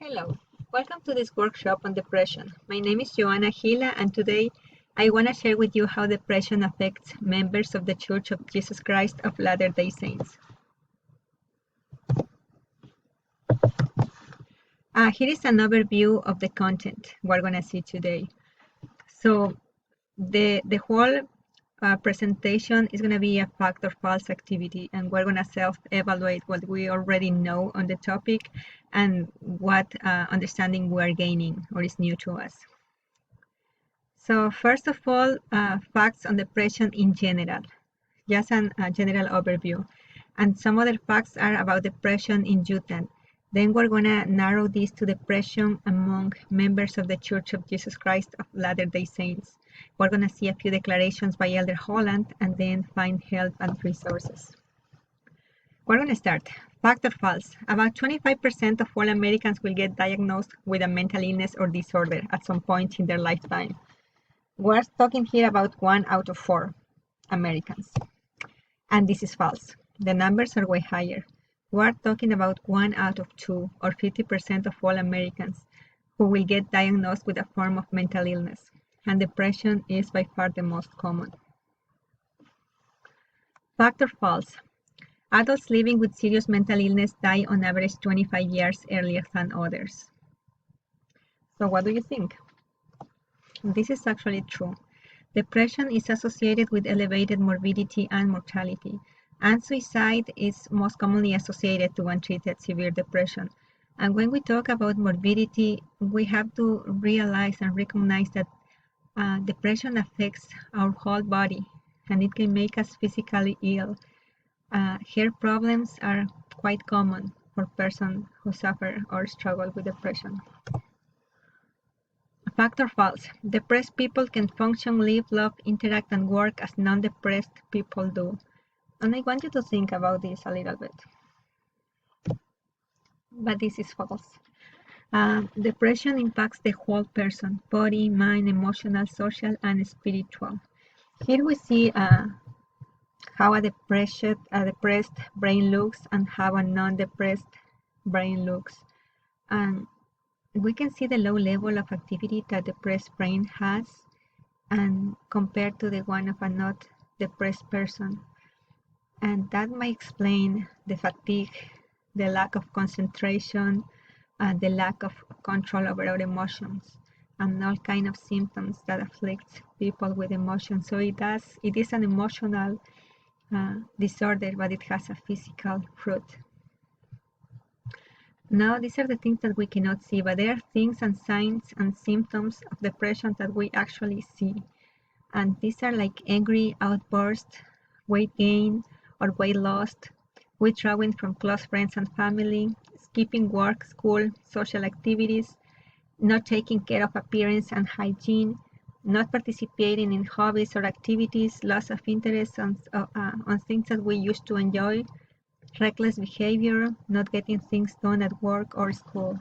Hello, welcome to this workshop on depression. My name is Joanna Gila, and today I want to share with you how depression affects members of the Church of Jesus Christ of Latter-day Saints. Here is an overview of the content we're going to see today. So the whole presentation is going to be a fact or false activity, and we're going to self-evaluate what we already know on the topic and what understanding we are gaining or is new to us. So first of all, facts on depression in general, just a general overview. And some other facts are about depression in Utah. Then we're going to narrow this to depression among members of the Church of Jesus Christ of Latter-day Saints. We're going to see a few declarations by Elder Holland and then find help and resources. We're going to start. Fact or false? About 25% of all Americans will get diagnosed with a mental illness or disorder at some point in their lifetime. We're talking here about 1 out of 4 Americans. And this is false. The numbers are way higher. We're talking about 1 out of 2 or 50% of all Americans who will get diagnosed with a form of mental illness. And depression is by far the most common. Fact or false? Adults living with serious mental illness die on average 25 years earlier than others. So what do you think? This is actually true. Depression is associated with elevated morbidity and mortality, and suicide is most commonly associated to untreated severe depression. And when we talk about morbidity, we have to realize and recognize that depression affects our whole body, and it can make us physically ill. Hair problems are quite common for persons who suffer or struggle with depression. Fact or false? Depressed people can function, live, love, interact, and work as non-depressed people do. And I want you to think about this a little bit. But this is false. Depression impacts the whole person: body, mind, emotional, social, and spiritual. Here we see how a depressed brain looks and how a non-depressed brain looks. And we can see the low level of activity that the depressed brain has and compared to the one of a not depressed person. And that might explain the fatigue, the lack of concentration, and the lack of control over our emotions, and all kind of symptoms that afflict people with emotions. So it is an emotional disorder, but it has a physical root. Now, these are the things that we cannot see, but there are things and signs and symptoms of depression that we actually see. And these are like angry outbursts, weight gain or weight loss, withdrawing from close friends and family, skipping work, school, social activities, not taking care of appearance and hygiene, not participating in hobbies or activities, loss of interest on things that we used to enjoy, reckless behavior, not getting things done at work or school.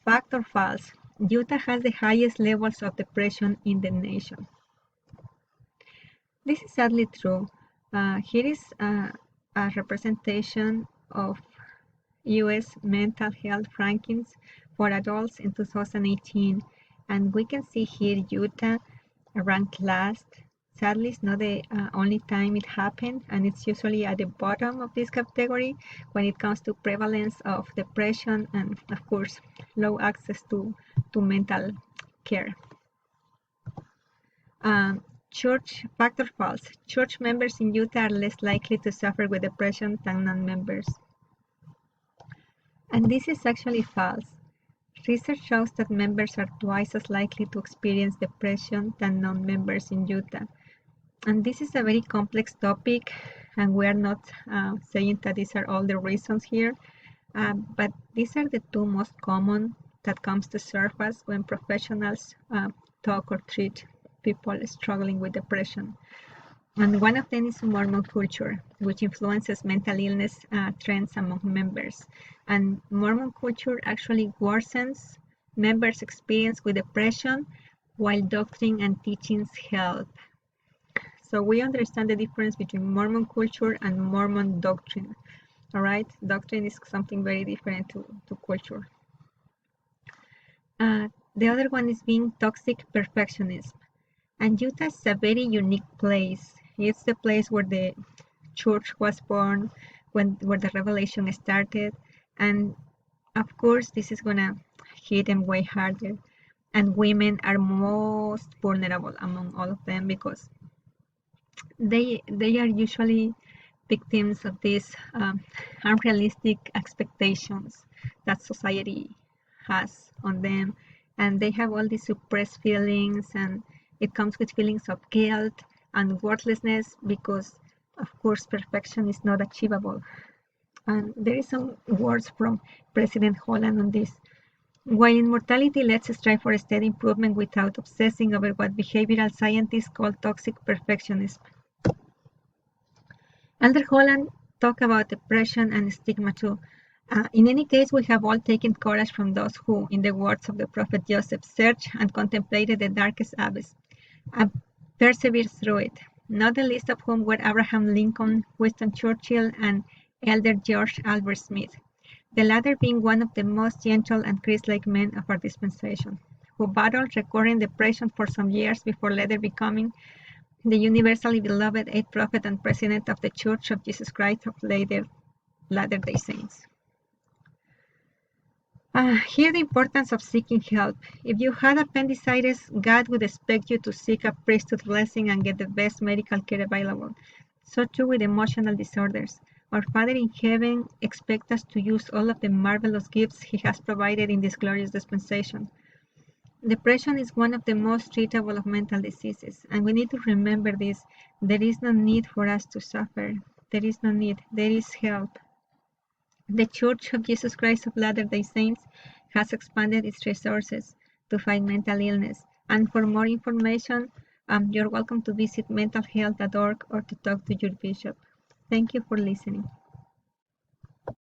Fact or false? Utah has the highest levels of depression in the nation. This is sadly true. Here is a representation of U.S. mental health rankings for adults in 2018, and we can see here Utah ranked last. Sadly, it's not the only time it happened, and it's usually at the bottom of this category when it comes to prevalence of depression and, of course, low access to mental care. Church, fact or false? Church members in Utah are less likely to suffer with depression than non-members. And this is actually false. Research shows that members are twice as likely to experience depression than non-members in Utah. And this is a very complex topic, and we are not saying that these are all the reasons here, but these are the two most common that comes to surface when professionals talk or treat people struggling with depression. And one of them is Mormon culture, which influences mental illness trends among members. And Mormon culture actually worsens members' experience with depression, while doctrine and teachings help. So we understand the difference between Mormon culture and Mormon doctrine. All right, doctrine is something very different to culture. The other one is being toxic perfectionism. And Utah is a very unique place. It's the place where the church was born, where the revelation started, and of course this is gonna hit them way harder. And women are most vulnerable among all of them because they are usually victims of these unrealistic expectations that society has on them, and they have all these suppressed feelings, and it comes with feelings of guilt and worthlessness because of course perfection is not achievable. And there is some words from President Holland on this. While in mortality, let's strive for steady improvement without obsessing over what behavioral scientists call toxic perfectionism. Elder Holland talked about depression and stigma too. In any case, we have all taken courage from those who, in the words of the prophet Joseph, searched and contemplated the darkest abyss, and persevered through it, not the least of whom were Abraham Lincoln, Winston Churchill, and Elder George Albert Smith, the latter being one of the most gentle and Christ-like men of our dispensation, who battled recurring depression for some years before later becoming the universally beloved eighth prophet and president of the Church of Jesus Christ of Latter-day Saints. Here the importance of seeking help. If you had appendicitis, God would expect you to seek a priesthood blessing and get the best medical care available. So too with emotional disorders. Our Father in heaven expects us to use all of the marvelous gifts He has provided in this glorious dispensation. Depression is one of the most treatable of mental diseases, and we need to remember this. There is no need for us to suffer. There is no need. There is help. The Church of Jesus Christ of Latter-day Saints has expanded its resources to fight mental illness. And for more information, you're welcome to visit mentalhealth.org or to talk to your bishop. Thank you for listening.